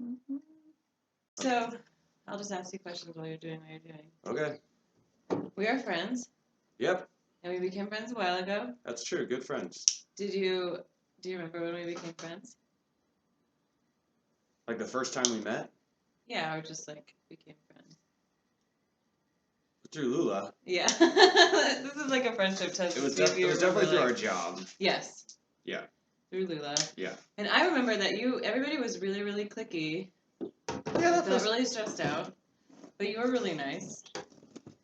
Mm-hmm. So, I'll just ask you questions while you're doing what you're doing. Okay. We are friends. Yep. And we became friends a while ago. That's true. Good friends. Do you remember when we became friends? Like the first time we met? Yeah, or just like became friends. Through Lula. Yeah. This is like a friendship test. It was definitely through our job. Yes. Yeah. Through Lula. Yeah. And I remember that everybody was really, really cliquey. Yeah, I felt really stressed out. But you were really nice.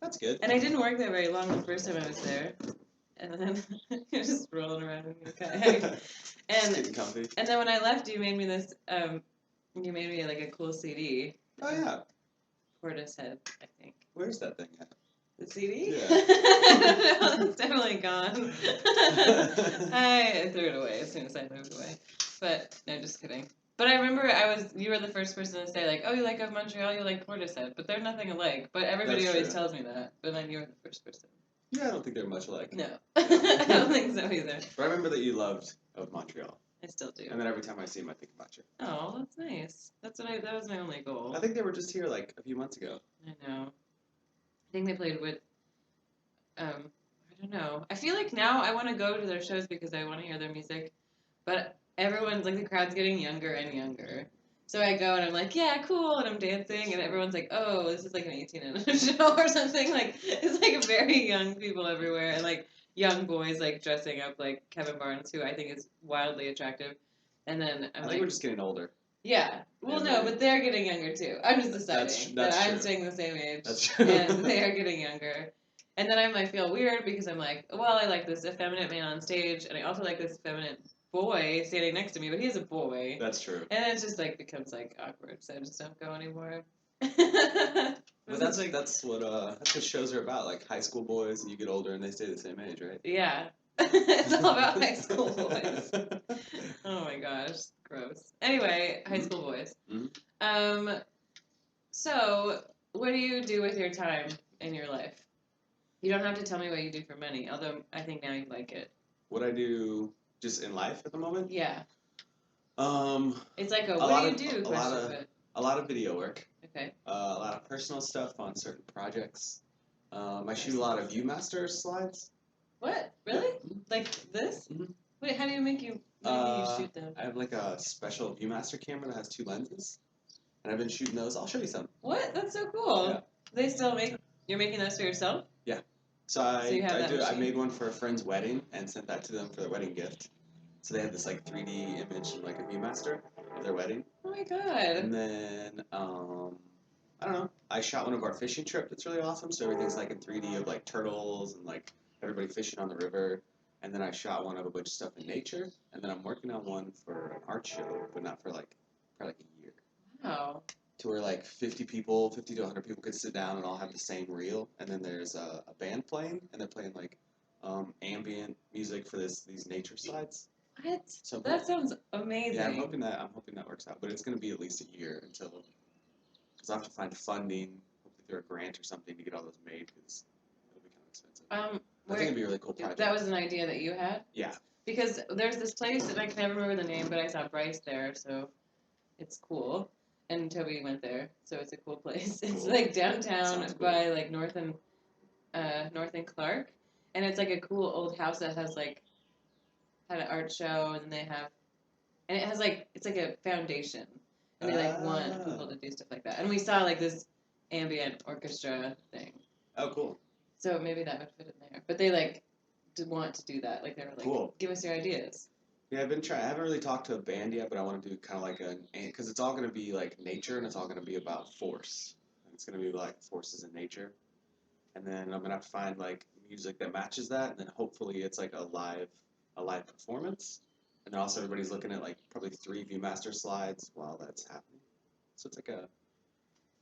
That's good. And I didn't work there very long the first time I was there. And then you're just rolling around in your kayak. And getting comfy. And then when I left, you made me this. You made me like a cool CD. Oh yeah. Portishead, I think. Where's that thing at? The CD? Yeah. No, it's definitely gone. I threw it away as soon as I moved away. But no, just kidding. But I remember you were the first person to say like, oh, you like of Montreal, you like Portishead, but they're nothing alike. But everybody always tells me that. But then you were the first person. Yeah, I don't think they're much alike. No, I don't think so either. But I remember that you loved of Montreal. I still do. And then every time I see them, I think about you. Oh, that's nice. That was my only goal. I think they were just here like a few months ago. I know. I think they played with. I don't know. I feel like now I want to go to their shows because I want to hear their music, but everyone's like the crowd's getting younger and younger. So I go and I'm like, yeah, cool, and I'm dancing, and everyone's like, oh, this is like an 18 and a show or something. Like it's like very young people everywhere, and like young boys like dressing up like Kevin Barnes, who I think is wildly attractive. And then I think we're just getting older. Yeah. Well, no, but they're getting younger too. I'm just deciding that I'm staying the same age, that's true. And they are getting younger. And then I feel weird because I'm like, well, I like this effeminate man on stage, and I also like this effeminate boy standing next to me, but he's a boy. That's true. And it just like becomes like awkward, so I just don't go anymore. But that's what shows are about, like high school boys, and you get older and they stay the same age, right? Yeah. It's all about high school boys. Oh my gosh, gross. Anyway, high school boys. Mm-hmm. So what do you do with your time in your life? You don't have to tell me what you do for money, although I think now you like it. What I do just in life at the moment? Yeah. It's like a what do you do question. A lot of video work. Okay. A lot of personal stuff on certain projects. I shoot a lot of Viewmaster slides. What? Really? Yeah. Like this? Mm-hmm. Wait, how do you make you shoot them? I have like a special Viewmaster camera that has 2 lenses. And I've been shooting those. I'll show you some. What? That's so cool. Yeah. They still you're making those for yourself? Yeah. So I made one for a friend's wedding and sent that to them for their wedding gift. So they had this like 3D image like a Viewmaster of their wedding. Oh my god. And then I don't know. I shot one of our fishing trip that's really awesome. So everything's like in 3D of like turtles and like everybody fishing on the river. And then I shot one of a bunch of stuff in nature. And then I'm working on one for an art show, but not for probably a year. Wow. To where like 50 to 100 people could sit down and all have the same reel. And then there's a band playing, and they're playing like ambient music for these nature slides. What? So that sounds amazing. Yeah, I'm hoping that works out. But it's going to be at least a year because I have to find funding, hopefully through a grant or something, to get all those made because it'll be kind of expensive. I think it'd be a really cool project. That was an idea that you had? Yeah. Because there's this place, and I can never remember the name, but I saw Bryce there, so it's cool. And Toby went there, so it's a cool place. Cool. It's like downtown by like North and Clark, and it's like a cool old house that has like had an art show, and it has like it's like a foundation, and they like want people to do stuff like that. And we saw like this ambient orchestra thing. Oh, cool. So maybe that would fit in there, but they like want to do that. Like they were like, cool. Give us your ideas. Yeah, I've been trying. I haven't really talked to a band yet, but I want to do kind of like because it's all going to be like nature, and it's all going to be about force. And it's going to be like forces in nature, and then I'm going to have to find like music that matches that, and then hopefully it's like a live performance, and then also everybody's looking at like probably 3 Viewmaster slides while that's happening. So it's like a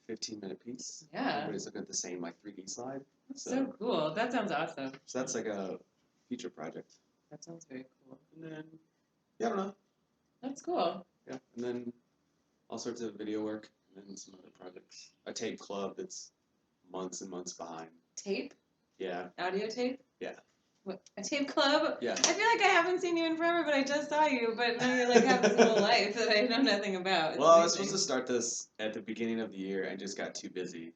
15-minute piece. Yeah. Everybody's looking at the same like 3D slide. So cool. That sounds awesome. So that's like a future project. That sounds very cool. And then. Yeah, I don't know. That's cool. Yeah, and then all sorts of video work, and then some other projects. A tape club that's months and months behind. Tape? Yeah. Audio tape? Yeah. What, a tape club? Yeah. I feel like I haven't seen you in forever, but I just saw you. But now you're like have this whole life that I know nothing about. It's Well, I was amazing. supposed to start this at the beginning of the year and just got too busy.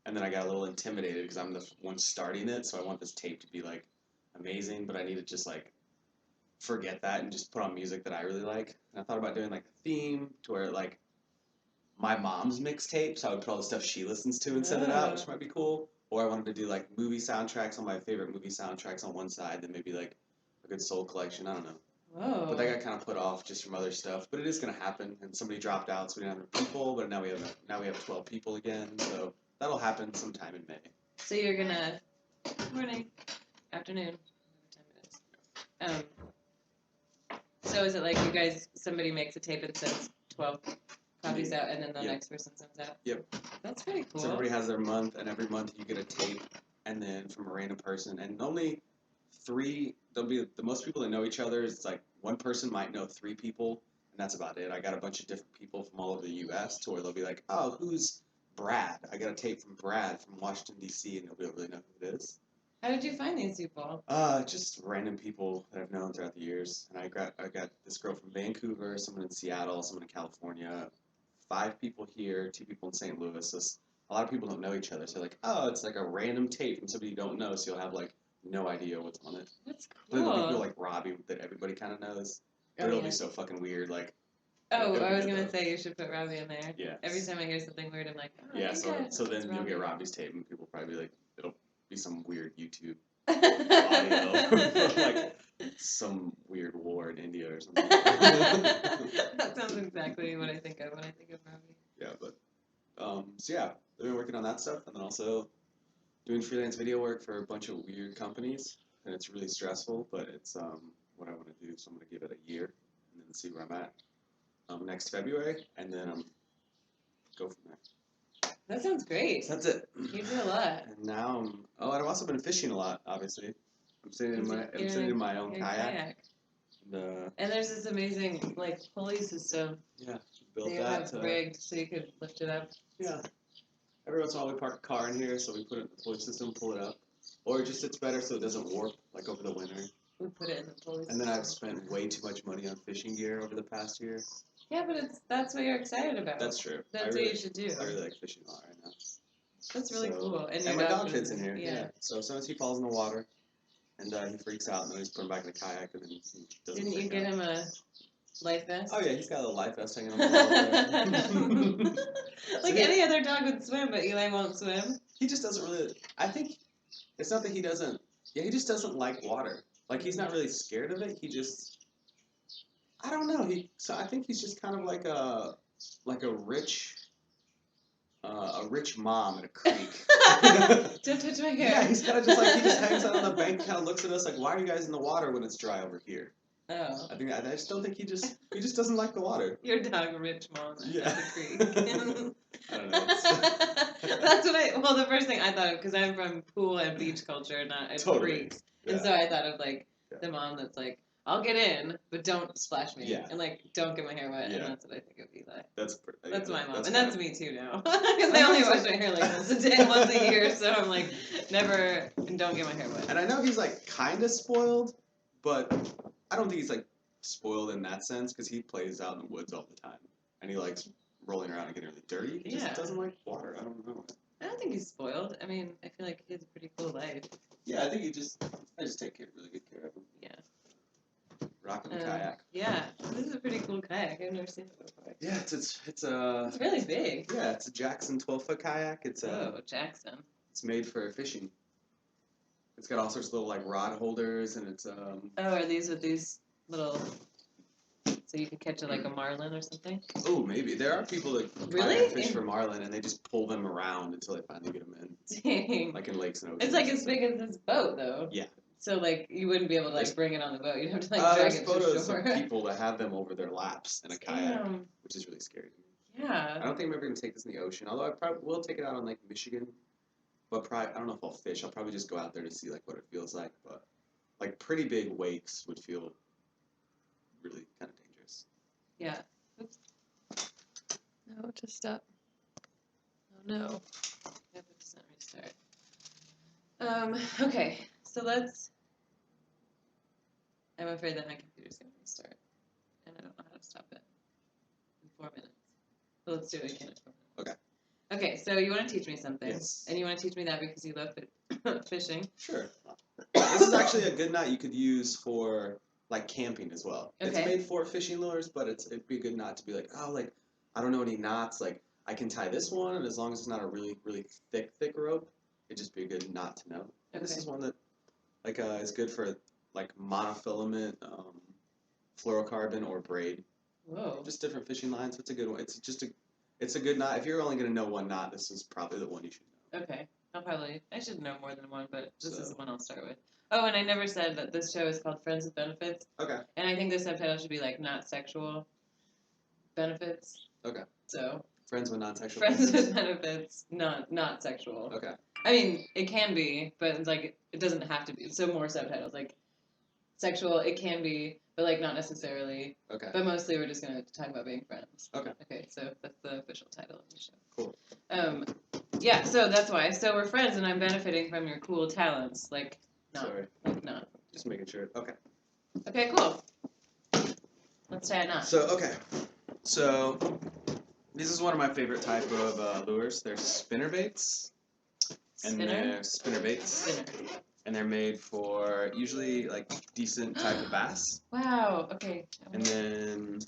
And then I got a little intimidated because I'm the one starting it, so I want this tape to be like amazing, but I need to just like forget that and just put on music that I really like. And I thought about doing like a theme to where like my mom's mixtape, so I would put all the stuff she listens to and send it out, Oh. which might be cool. Or I wanted to do like movie soundtracks on my favorite movie soundtracks on one side, then maybe like a good soul collection. I don't know. Whoa. But that got kind of put off just from other stuff. But it is gonna happen. And somebody dropped out, so we didn't have enough people. But now we have 12 people again. So that'll happen sometime in May. So you're gonna morning, afternoon, whatever time it is. So is it like you guys? Somebody makes a tape and sends 12 copies out, and then the Yep. next person sends out. Yep. That's pretty cool. So everybody has their month, and every month you get a tape, and then from a random person, and only three. There'll be the most people that know each other. It's like one person might know three people, and that's about it. I got a bunch of different people from all over the U.S. to where they'll be like, "Oh, who's Brad?" I got a tape from Brad from Washington D.C., and nobody will really know who it is. How did you find these people? Just random people that I've known throughout the years, and I got this girl from Vancouver, someone in Seattle, someone in California, 5 people here, 2 people in St. Louis. So a lot of people don't know each other. So like, oh, it's like a random tape from somebody you don't know, so you'll have like no idea what's on it. That's But there'll be cool. people like Robbie that everybody kind of knows. But Oh, it'll yeah. be so fucking weird. Like, Oh, it'll I be was good, gonna though. say you should put Robbie in there. Yeah. Every time I hear something weird, I'm like, oh, I Yeah. think So it's then you'll get Robbie. Robbie's tape, and people will probably be like, it'll be some weird YouTube audio from like some weird war in India or something. That sounds exactly what I think of when I think of Robbie. Yeah, but so yeah, I've been working on that stuff, and then also doing freelance video work for a bunch of weird companies, and it's really stressful, but it's what I want to do. So I'm gonna give it a year and then see where I'm at next February, and then go from there. That sounds great. So that's it. You do a lot. And now and I've also been fishing a lot. Obviously, I'm sitting in my own Your kayak. And there's this amazing like pulley system Yeah, that built you that. have rigged so you could lift it up. Yeah. Every once in a while we park a car in here, so we put it in the pulley system, pull it up. Or it just sits better so it doesn't warp, like over the winter. We put it in the pulley system. And then I've spent way too much money on fishing gear over the past year. Yeah, but that's what you're excited about. That's true. That's what you should do. I really like fishing a lot right now. That's really cool. And my your dog fits in here. Yeah. So sometimes he falls in the water, and he freaks out, and then he's put him back in the kayak, and then he doesn't Didn't you get him a life vest? Oh yeah, he's got a little life vest hanging on the wall. Like any other dog would swim, but Eli won't swim. He just doesn't really. I think it's not that he doesn't. Yeah, he just doesn't like water. Like he's not really scared of it. He just. I don't know. So I think he's just kind of like a rich mom at a creek. Don't touch my hair. Yeah, he's kind of just like he just hangs out on the bank, kind of looks at us like, why are you guys in the water when it's dry over here? Oh. I just don't think he just doesn't like the water. Your dog, rich mom, at the creek. I don't know. That's what well, the first thing I thought of, because I'm from pool and beach culture, not creeks. Yeah. And so I thought of like the mom that's like, I'll get in, but don't splash me. Yeah. And like, don't get my hair wet. Yeah. And that's what I think of Eli. That's my mom. That's and that's me too now. Because I only wash my hair like once a year. So I'm like, never, and don't get my hair wet. And I know he's like kind of spoiled, but I don't think he's like spoiled in that sense because he plays out in the woods all the time. And he likes rolling around and getting really dirty. He just doesn't like water. I don't know. I don't think he's spoiled. I mean, I feel like he has a pretty cool life. Yeah, I think I just take really good care of him. Yeah. Rocking the kayak. Yeah, this is a pretty cool kayak. I've never seen it before. Yeah, it's really big. Yeah, it's a Jackson 12-foot kayak. Jackson. It's made for fishing. It's got all sorts of little like rod holders, and it's are these with these little? So you can catch it like a marlin or something? Oh, maybe. There are people that fish for marlin, and they just pull them around until they finally get them in. Dang. Like in lakes and oceans. It's like as big as this boat, though. Yeah. So, like, you wouldn't be able to, like, bring it on the boat. You'd have to, like, drag it to shore. There's photos of people that have them over their laps in a kayak, which is really scary to me. Yeah. I don't think I'm ever going to take this in the ocean, although I probably will take it out on Lake Michigan. But probably, I don't know if I'll fish. I'll probably just go out there to see, like, what it feels like. But, like, pretty big wakes would feel really kind of dangerous. Yeah. Oops. No, just stop. Oh, no. Yep, it doesn't restart. Okay, so let's I'm afraid that my computer's going to restart, and I don't know how to stop it in 4 minutes. But let's do it again in 4 minutes. Okay. Okay, so you want to teach me something. Yes. And you want to teach me that because you love fishing. Sure. This is actually a good knot you could use for like camping as well. Okay. It's made for fishing lures, but it'd be a good knot to be like, oh, like I don't know any knots. Like I can tie this one, and as long as it's not a really, really thick rope, it'd just be a good knot to know. And this Okay. is one that like is good for like monofilament, fluorocarbon, or braid. Whoa. Just different fishing lines. It's a good one. It's a good knot. If you're only gonna know one knot, this is probably the one you should know. Okay. I should know more than one, but this is the one I'll start with. Oh, and I never said that this show is called Friends with Benefits. Okay. And I think the subtitle should be like not sexual benefits. Okay. So Friends with non-sexual. Friends with Benefits, not sexual. Okay. I mean, it can be, but like it doesn't have to be. So more subtitles like sexual, it can be, but like not necessarily. Okay. But mostly we're just gonna talk about being friends. Okay. Okay, so that's the official title of the show. Cool. Yeah, so that's why. So we're friends, and I'm benefiting from your cool talents. Like, not. Sorry. Like, not. Just making sure. Okay. Okay, cool. Let's tie a knot. So this is one of my favorite type of lures. They're spinner baits. And they're spinner baits. Spinner. And they're made for usually like decent type of bass. Wow. Okay. And then.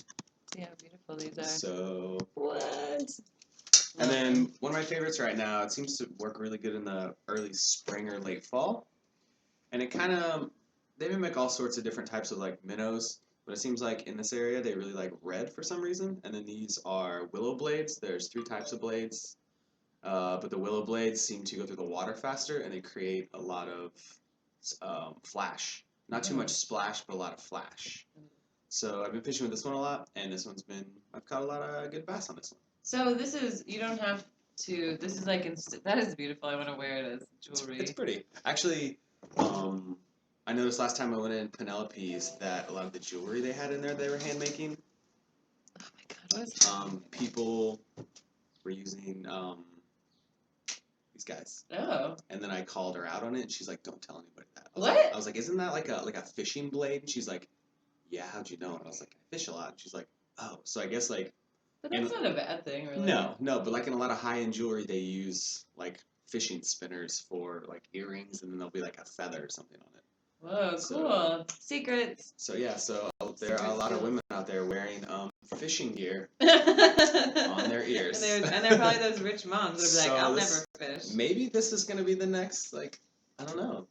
See how beautiful these are. So. What? And then one of my favorites right now, it seems to work really good in the early spring or late fall. And it kind of, they mimic all sorts of different types of like minnows, but it seems like in this area they really like red for some reason. And then these are willow blades. There's 3 types of blades, but the willow blades seem to go through the water faster, and they create a lot of flash. Not too much splash, but a lot of flash. So I've been fishing with this one a lot, and I've caught a lot of good bass on this one. So this is, you don't have to, this is like, that is beautiful. I want to wear it as jewelry. It's pretty. Actually, I noticed last time I went in Penelope's that a lot of the jewelry they had in there they were hand making. Oh my God, what is that? People were using these guys. Oh. And then I called her out on it, and she's like, "Don't tell anybody that." What? I was like, "Isn't that like a fishing blade?" And she's like, "Yeah, how'd you know?" And I was like, "I fish a lot." And she's like, "Oh, so I guess like." But that's not a bad thing, really. No, but like in a lot of high-end jewelry, they use like fishing spinners for like earrings, and then there'll be like a feather or something on it. Whoa, cool. Secrets. So yeah, there are a lot of women out there wearing fishing gear on their ears. And they're probably those rich moms that are like, I'll never fish. Maybe this is going to be the next, like, I don't know.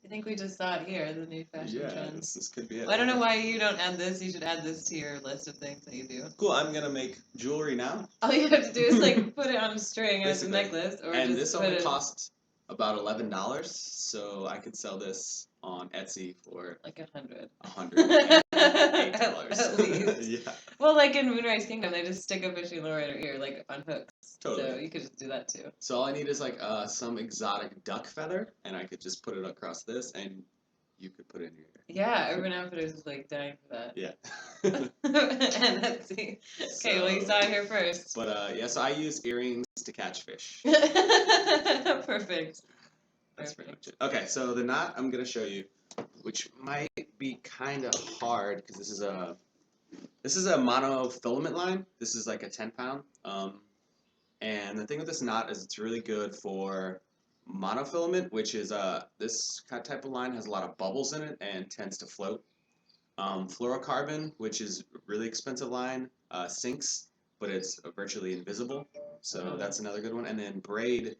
I think we just saw it here, the new fashion trends. This could be it. Well, I don't know why you don't add this. You should add this to your list of things that you do. Cool, I'm going to make jewelry now. All you have to do is like put it on a string as a necklace. And this only cost about $11, so I could sell this on Etsy for like $100. $108. At least. Yeah. Well, like in Moonrise Kingdom, they just stick a fishing lure in her ear, like on hooks. Totally. So you could just do that too. So all I need is like some exotic duck feather, and I could just put it across this, and you could put it in your ear. Yeah, Urban Outfitters is like dying for that. Yeah. And Etsy. Okay, well you saw it here first. But yeah, so I use earrings to catch fish. Perfect. That's pretty much it. Okay, so the knot I'm gonna show you, which might be kind of hard because this is a monofilament line. This is like a 10-pound. And the thing with this knot is it's really good for monofilament, which is this type of line has a lot of bubbles in it and tends to float. Fluorocarbon, which is a really expensive line, sinks, but it's virtually invisible. So that's another good one. And then braid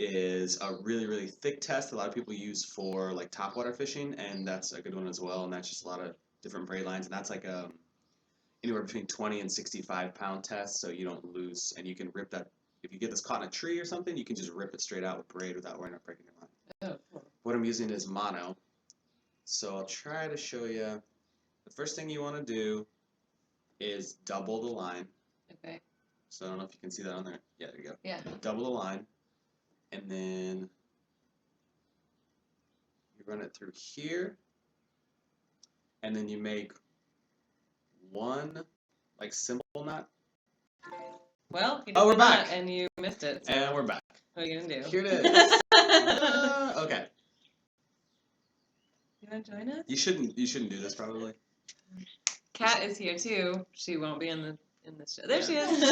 is a really, really thick test a lot of people use for like topwater fishing, and that's a good one as well. And that's just a lot of different braid lines, and that's like anywhere between 20 and 65-pound test, so you don't lose, and you can rip that. If you get this caught in a tree or something, you can just rip it straight out with braid without worrying about breaking your line. Oh, cool. What I'm using is mono, so I'll try to show you. The first thing you want to do is double the line. Okay. So I don't know if you can see that on there. Yeah, there you go. Yeah. Double the line, and then you run it through here, and then you make one like simple knot. Well, you did we're the knot back. and you missed it. So And we're back. what are you gonna do? Here it is. Okay. You You want to join us? You shouldn't do this probably. Kat is here too. She won't be in the show. There she Yeah. is.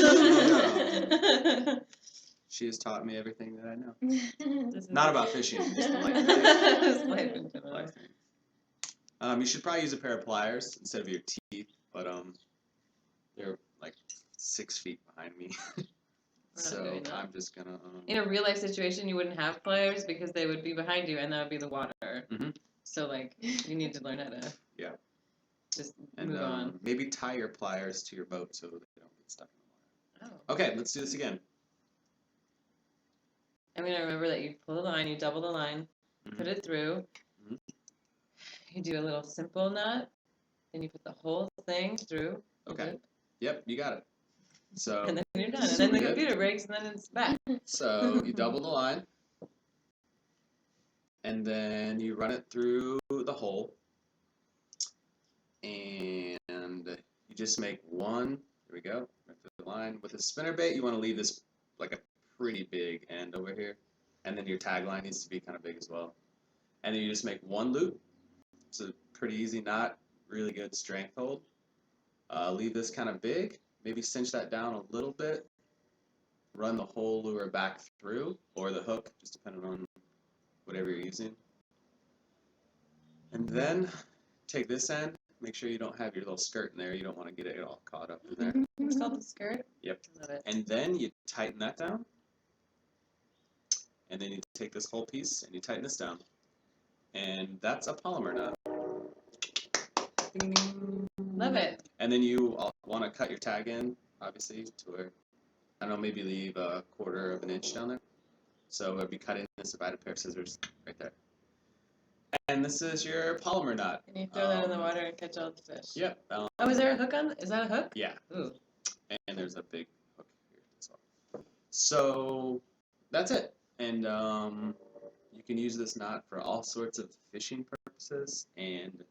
She has taught me everything that I know. This is Not about fishing, just the life thing. Just life in general. Life thing. You should probably use a pair of pliers instead of your teeth, but they're like 6 feet behind me. So I'm just gonna. In a real life situation, you wouldn't have pliers because they would be behind you, and that would be the water. Mm-hmm. So like, you need to learn how to. Yeah. Just and, move on. Maybe tie your pliers to your boat so they don't get stuck in the water. Oh. Okay, let's do this again. I'm gonna remember that you pull the line, you double the line, put it through. Mm-hmm. You do a little simple knot, then you put the whole thing through. Okay. Yep, you got it. So. And then you're done. And then the computer breaks, and then it's back. So you double the line, and then you run it through the hole, and you just make one. Here we go. Right through the line with a spinnerbait. You want to leave this like a pretty big end over here, and then your tag line needs to be kind of big as well. And then you just make one loop. It's a pretty easy knot, really good strength hold. Leave this kind of big. Maybe cinch that down a little bit. Run the whole lure back through, or the hook, just depending on whatever you're using. And then take this end. Make sure you don't have your little skirt in there. You don't want to get it all caught up in there. It's called the skirt? Yep. Love it. And then you tighten that down. And then you take this whole piece and you tighten this down. And that's a polymer knot. Ding, ding. Love it. And then you want to cut your tag in, obviously, to where, I don't know, maybe leave 1/4 of an inch down there. So I'd be cutting this if I had a pair of scissors right there. And this is your polymer knot. And you throw that in the water and catch all the fish. Yep. Oh, is there a hook on? Is that a hook? Yeah. Ooh. And there's a big hook here as well. So that's it. And you can use this knot for all sorts of fishing purposes and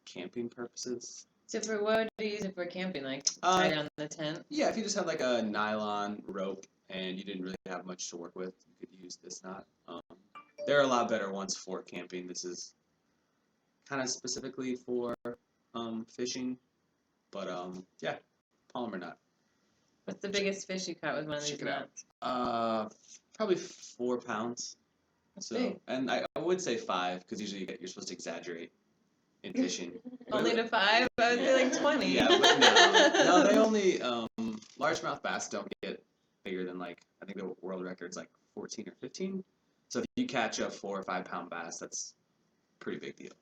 camping purposes. So for what do you use it for camping? Like tie down the tent? Yeah, if you just had like a nylon rope and you didn't really have much to work with, you could use this knot. There are a lot better ones for camping. This is kind of specifically for fishing, but yeah, polymer knot. What's the biggest fish you caught with one of these knots? Probably 4 pounds. That's big. And I would say 5 because usually you're supposed to exaggerate in fishing. Only to 5? I would say like 20. Yeah, but no, they only largemouth bass don't get bigger than like I think the world record's like 14 or 15. So if you catch a 4 or 5 pound bass, that's a pretty big deal.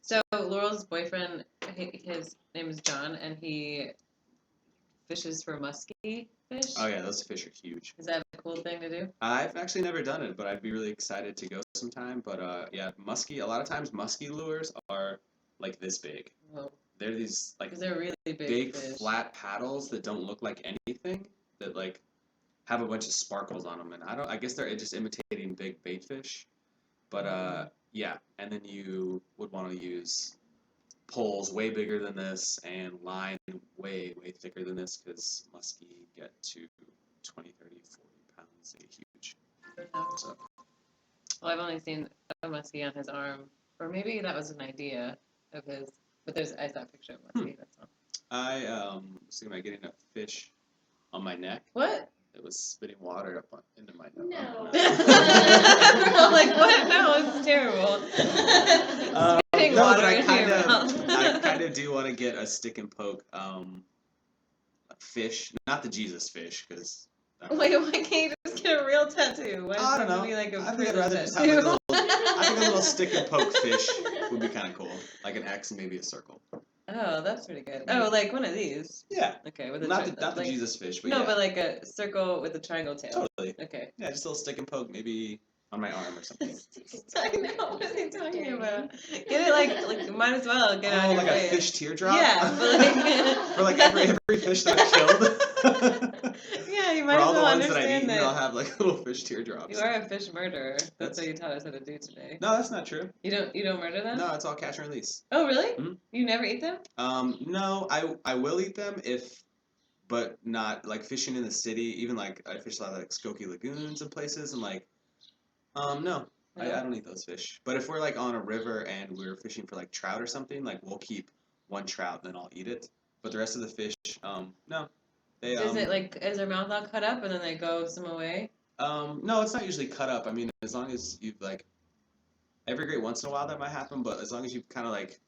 So Laurel's boyfriend, his name is John, and he fishes for musky fish. Oh yeah, those fish are huge. Is that a cool thing to do? I've actually never done it, but I'd be really excited to go sometime. But yeah, musky. A lot of times, musky lures are like this big. Whoa. They're these like they're really big fish. Flat paddles that don't look like anything. That like have a bunch of sparkles on them, and I guess they're just imitating big bait fish. But yeah, and then you would want to use poles way bigger than this and line way thicker than this because muskie get to 20, 30, 40 pounds. They're huge. So. Well, I've only seen a muskie on his arm, or maybe that was an idea of his. But I saw a picture of muskie. That's all. I was thinking about getting a fish on my neck. What? It was spitting water up into my nose. No. I'm like, what? No, it's terrible. Spitting no, water but into your mouth. I kind of do want to get a stick and poke fish, not the Jesus fish, because. Wait, why can't you just get a real tattoo? Why does I it don't have know. to be like a I think I'd rather just tattoo? have like I think a little stick and poke fish would be kind of cool, like an X and maybe a circle. Oh, that's pretty good. Oh, like one of these. Yeah. Okay, with a not the Jesus fish, but no, yeah. but like a circle with a triangle tail. Totally. Okay. Yeah, just a little stick and poke, maybe on my arm or something. I know. What is he talking about? Get it like might as well get it on your like face. A fish teardrop. Yeah, but like for like every fish that I killed. Yeah, you might for as all well the ones that I understand eat, that. I'll have like little fish teardrops. You are a fish murderer. That's what you taught us how to do today. No, that's not true. You don't murder them? No, it's all catch and release. Oh, really? Mm-hmm. You never eat them? No, I will eat them but not like fishing in the city. Even like I fish a lot of like Skokie lagoons and places, and like, no. I don't eat those fish. But if we're like on a river and we're fishing for like trout or something, like we'll keep one trout, then I'll eat it. But the rest of the fish, no. They Does it like is their mouth all cut up and then they go some away? no, it's not usually cut up. I mean, as long as you've like every great once in a while that might happen, but as long as you kind of like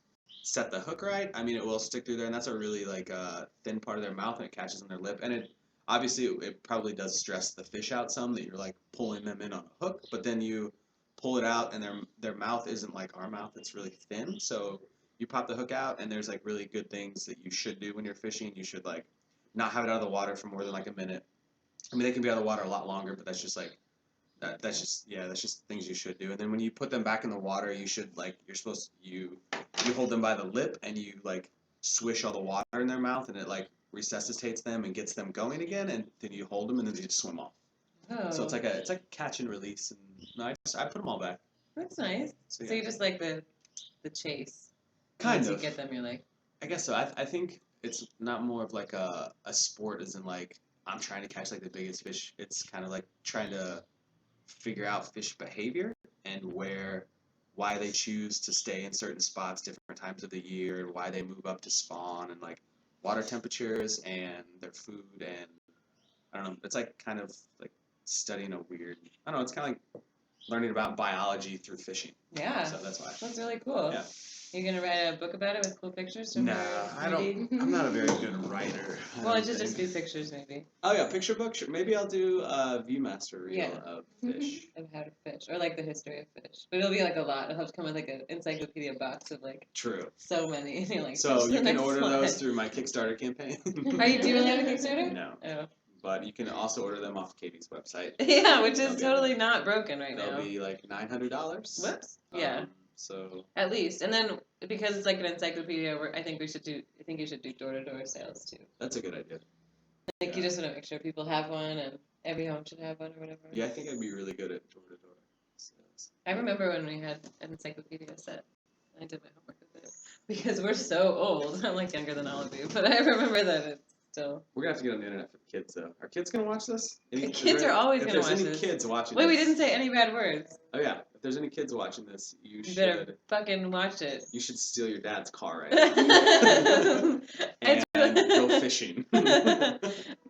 set the hook right, I mean, it will stick through there, and that's a really like thin part of their mouth, and it catches on their lip, and it obviously it probably does stress the fish out some that you're like pulling them in on a hook, but then you pull it out, and their mouth isn't like our mouth; it's really thin, so you pop the hook out, and there's like really good things that you should do when you're fishing. You should like not have it out of the water for more than like a minute. I mean, they can be out of the water a lot longer, but that's just like that's just things you should do. And then when you put them back in the water, you should like you hold them by the lip and you like swish all the water in their mouth and it like resuscitates them and gets them going again. And then you hold them and then they just swim off. Oh. So it's like catch and release. And no, I put them all back. That's nice. So you just like the chase. Kind Once of. you get them, you're like. I guess so. I think it's not more of like a sport as in like I'm trying to catch like the biggest fish. It's kind of like trying to figure out fish behavior and why they choose to stay in certain spots different times of the year and why they move up to spawn and like water temperatures and their food and I don't know, it's like kind of like studying a weird I don't know, it's kind of like learning about biology through fishing. Yeah. So that's why. That's really cool. Yeah. You gonna write a book about it with cool pictures? No, I don't. I'm not a very good writer. Well, it should just be pictures, maybe. Oh yeah, picture book. Sure. Maybe I'll do a ViewMaster reel of fish. Of how to fish, or like the history of fish. But it'll be like a lot. It'll have to come with like an encyclopedia box of like. True. So many. And you're like. So you can order those through my Kickstarter campaign. Do you really have a Kickstarter? No. Oh. But you can also order them off Katie's website. Yeah, which is totally not broken right now. They'll be like $900. Whoops. Yeah. So at least, and then because it's like an encyclopedia, I think you should do door-to-door sales too. That's a good idea. Like you just want to make sure people have one, and every home should have one or whatever. Yeah, I think I'd be really good at door-to-door sales. I remember when we had an encyclopedia set. I did my homework with it because we're so old. I'm like younger than all of you, but I remember that it's still. We're gonna have to get on the internet for the kids though. Are kids gonna watch this? Kids are always gonna watch this. If there's any kids watching Wait, this. we didn't say any bad words. Oh yeah, if there's any kids watching this, you should better fucking watch it. You should steal your dad's car right now and go fishing. I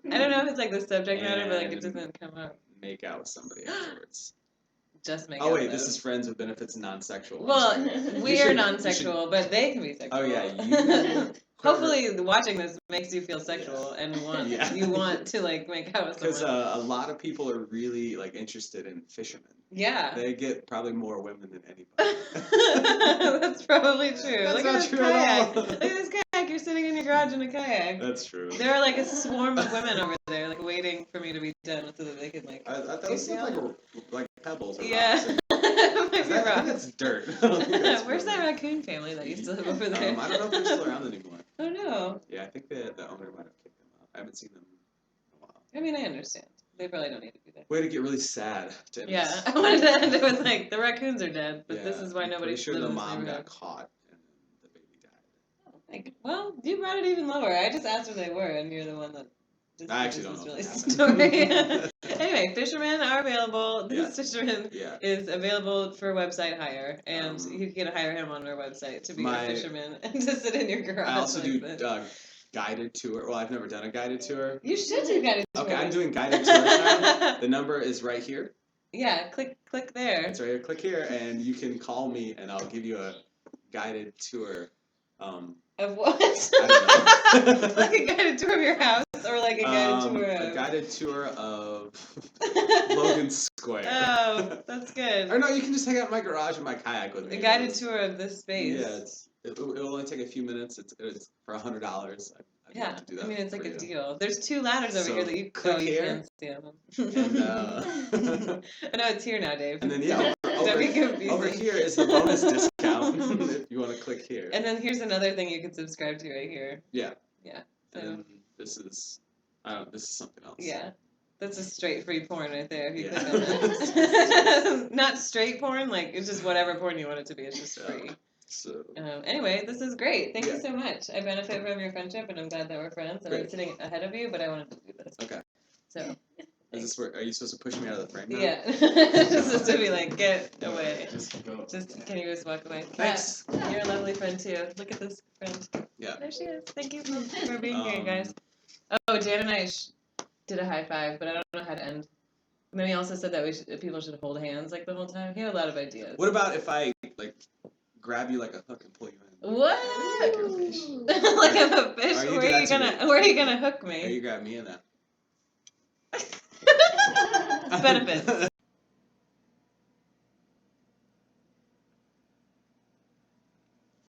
don't know if it's like the subject matter, but like it doesn't come up. Make out with somebody afterwards. Just make. Oh wait, this is friends with benefits non-sexual. Well, we are non-sexual, but they can be sexual. Oh yeah, Hopefully, watching this makes you feel sexual and you want to like make out with someone. Because a lot of people are really like interested in fishermen. Yeah. They get probably more women than anybody. That's probably true. That's Look not at this true kayak. at all. Look at this kayak. You're sitting in your garage in a kayak. That's true. There are like a swarm of women over there, like waiting for me to be done so that they can like. I thought it was like pebbles. Or yeah. rocks. I think that's dirt. Where's that raccoon family that used to live over there? I don't know if they're still around anymore. Oh no. Yeah, I think the owner might have kicked them out. I haven't seen them in a while. I mean, I understand. They probably don't need to be there. Way to get really sad. To end yeah, this. I wanted to end it with like the raccoons are dead, but this is why nobody. Pretty sure the mom got caught and then the baby died. Oh, like, well, you brought it even lower. I just asked where they were, and you're the one that. I actually don't know. Really story. Anyway, fishermen are available. This fisherman is available for website hire, and you can hire him on our website to be a fisherman and to sit in your garage. I also do guided tour. Well, I've never done a guided tour. You should do guided tours. Okay, I'm doing guided tours now. The number is right here. Yeah, click there. It's right here. Click here, and you can call me, and I'll give you a guided tour. Of what? I don't know. Like a guided tour of your house, or like a guided tour of... A guided tour of Logan Square. Oh, that's good. Or no, you can just hang out in my garage in my kayak with me. A guided tour of this space. Yeah, it'll only take a few minutes. It's for $100. I'd love to do that. I mean, it's like a deal. There's 2 ladders over here that you click here. can't see them. And, I know it's here now, Dave. And then over here is the bonus discount if you want to click here. And then here's another thing you can subscribe to right here. Yeah. Yeah. And then this is something else. Yeah. That's a straight free porn right there. If you click on that. Not straight porn, like it's just whatever porn you want it to be. It's just free. So anyway, this is great. Thank you so much. I benefit from your friendship, and I'm glad that we're friends. And I'm sitting ahead of you, but I wanted to do this. Okay. So Is this where, are you supposed to push me out of the frame now? Yeah. Just to be like, get away. Just go. Can you just walk away? Thanks. Kat, you're a lovely friend too. Look at this friend. Yeah. There she is. Thank you for being here, guys. Oh, Jan and I did a high five, but I don't know how to end. And then he also said that people should hold hands like the whole time. He had a lot of ideas. What about if I like grab you like a hook and pull you in? What? Like you're a fish. Like I'm a fish. Or you Where do are that you to gonna me. Where are you gonna hook Or me? you grab me in that. Benefits.